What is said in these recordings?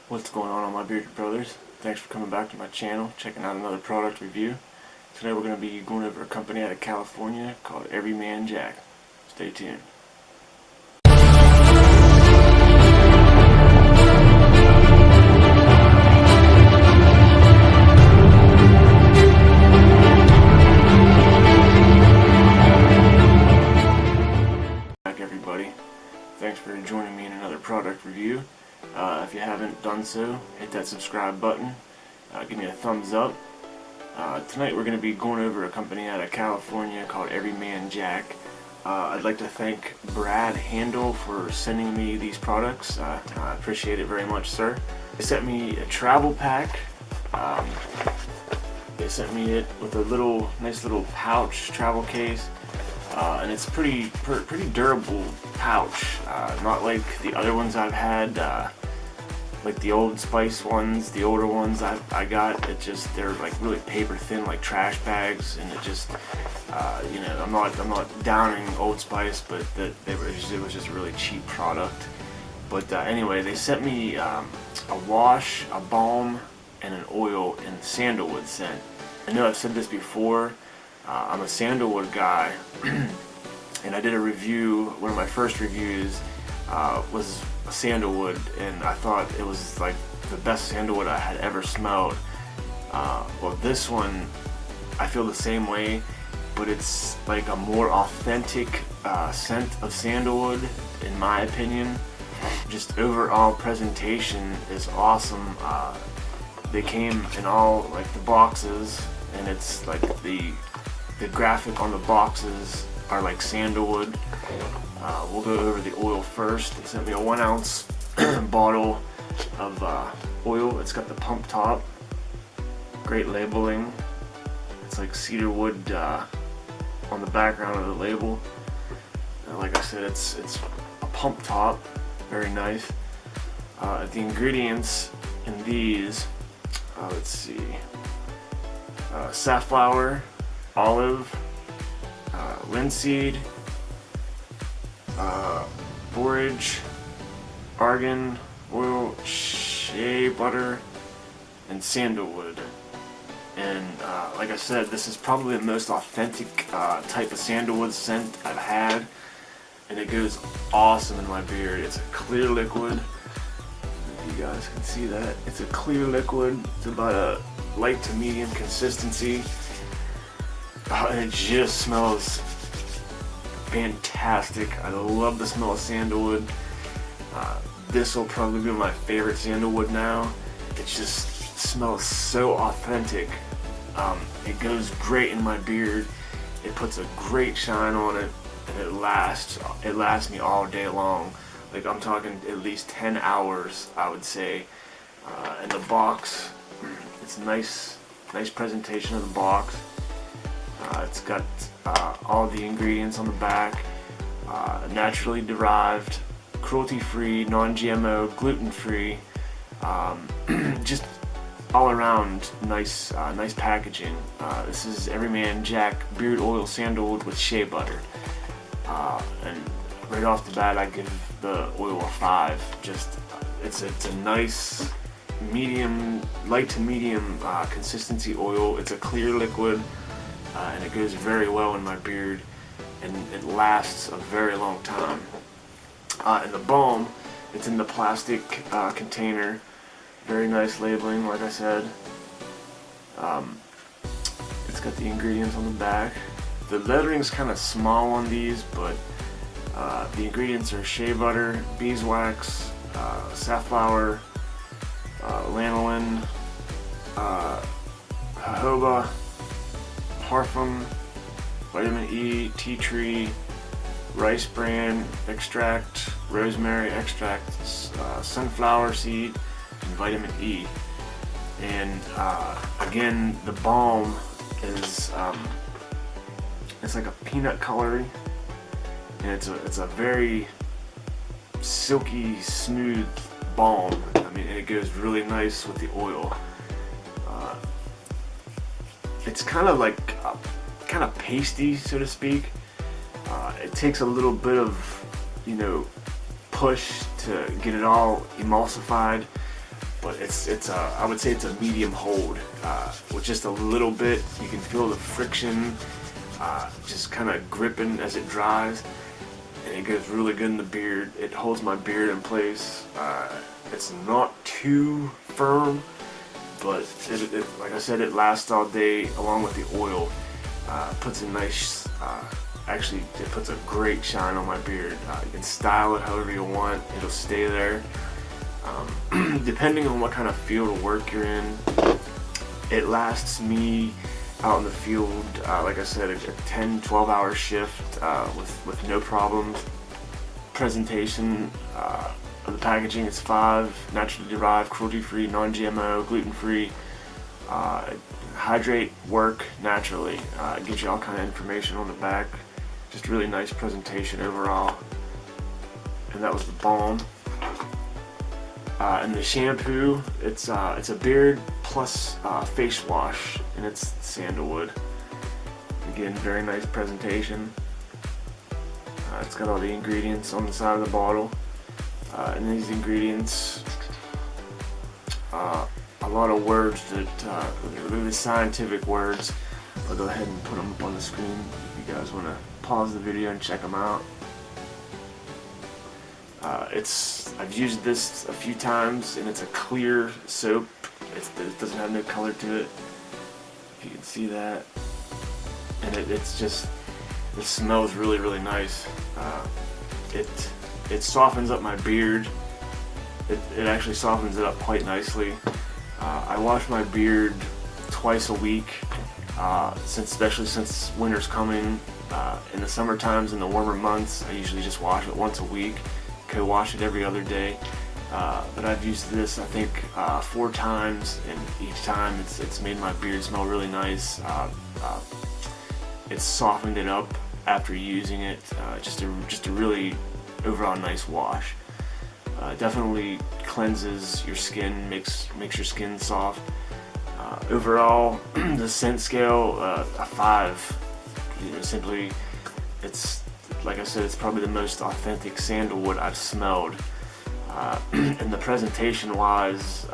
What's going on my bearded brothers? Thanks for coming back to my channel, checking out another product review. Today we're going to be going over a company out of California called Everyman Jack. Stay tuned. Back everybody. Thanks for joining me in another product review. If you haven't done so, hit that subscribe button, give me a thumbs up. Tonight we're going to be going over a company out of California called Everyman Jack. I'd like to thank Brad Handel for sending me these products. I appreciate it very much, sir. They sent me a travel pack. They sent me it with a nice little pouch travel case. And it's pretty durable pouch, not like the other ones I've had, like the Old Spice ones, the older ones I got. They're like really paper thin, like trash bags, and it just, you know, I'm not downing Old Spice, but it was just a really cheap product. But anyway, they sent me a wash, a balm, and an oil in Sandlewood scent. I know I've said this before. I'm a Sandlewood guy, and I did a review. One of my first reviews was a Sandlewood, and I thought it was like the best Sandlewood I had ever smelled. Well, this one, I feel the same way, but it's like a more authentic scent of Sandlewood, in my opinion. Just overall presentation is awesome. They came in all like the boxes, and it's like the graphic on the boxes are like Sandlewood. We'll go over the oil first. They sent me a 1 ounce bottle of oil. It's got the pump top. Great labeling. It's like cedar wood on the background of the label. And like I said, it's a pump top. Very nice. The ingredients in these, let's see, safflower, olive, linseed, borage, argan oil, shea butter, and sandalwood. And like I said, this is probably the most authentic type of sandalwood scent I've had, and it goes awesome in my beard. It's a clear liquid. If you guys can see that, it's a clear liquid. It's about a light to medium consistency. And it just smells fantastic. I love the smell of sandalwood. This will probably be my favorite sandalwood now. It just smells so authentic. It goes great in my beard. It puts a great shine on it, and it lasts me all day long. Like, I'm talking at least 10 hours, I would say. And the box, it's a nice presentation of the box. It's got all the ingredients on the back, naturally derived, cruelty-free, non-GMO, gluten-free, just all around nice packaging. This is Everyman Jack Beard Oil Sandalwood with shea butter. And right off the bat, I give the oil a 5. Just, it's a nice medium, light to medium consistency oil. It's a clear liquid. And it goes very well in my beard, and it lasts a very long time. And the balm, it's in the plastic container. Very nice labeling, like I said. It's got the ingredients on the back. The lettering's kind of small on these, but the ingredients are shea butter, beeswax, safflower, lanolin, jojoba, parfum, vitamin E, tea tree, rice bran extract, rosemary extract, sunflower seed, and vitamin E. And again, the balm is it's like a peanut coloring, and it's a very silky smooth balm. I mean, it goes really nice with the oil. It's kind of like kind of pasty, so to speak. It takes a little bit of, you know, push to get it all emulsified, but it's I would say it's a medium hold. With just a little bit, you can feel the friction just kind of gripping as it dries, and it goes really good in the beard. It holds my beard in place. It's not too firm, but like I said, it lasts all day along with the oil. Puts a nice, actually it puts a great shine on my beard. You can style it however you want, it'll stay there. Depending on what kind of field of work you're in, it lasts me out in the field, like I said, a 10-12 hour shift with no problems. Presentation of the packaging, it's 5 naturally derived, cruelty-free, non-GMO, gluten-free. Hydrate, work naturally. It gives you all kind of information on the back. Just really nice presentation overall. And that was the balm. And the shampoo, it's a beard plus face wash, and it's Sandlewood. Again, very nice presentation. It's got all the ingredients on the side of the bottle, and these ingredients, a lot of words that they're really scientific words. I'll go ahead and put them up on the screen if you guys want to pause the video and check them out. I've used this a few times, and it's a clear soap. It doesn't have no color to it, if you can see that. And it smells really, really nice. It softens up my beard. It actually softens it up quite nicely. I wash my beard twice a week, especially since winter's coming. In the summer times, in the warmer months, I usually just wash it once a week. Co-wash it every other day, but I've used this I think 4 times, and each time it's made my beard smell really nice. It's softened it up after using it. Just a really overall nice wash. Definitely cleanses your skin, makes your skin soft. Overall, the scent scale, a 5. Simply, it's, like I said, it's probably the most authentic sandalwood I've smelled. And the presentation wise,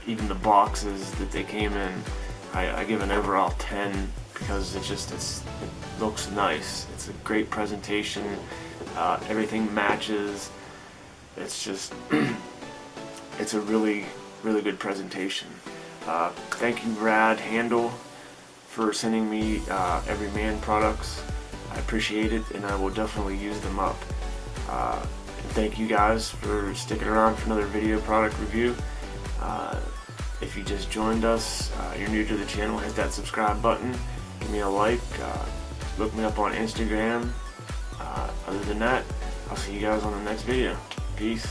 even the boxes that they came in, I give an overall 10, because it looks nice. It's a great presentation. Everything matches. It's just it's a really, really good presentation. Thank you, Brad Handel, for sending me Everyman products. I appreciate it, and I will definitely use them up. And thank you guys for sticking around for another video product review. If you just joined us, you're new to the channel, hit that subscribe button, give me a like, look me up on Instagram. Other than that, I'll see you guys on the next video. Peace.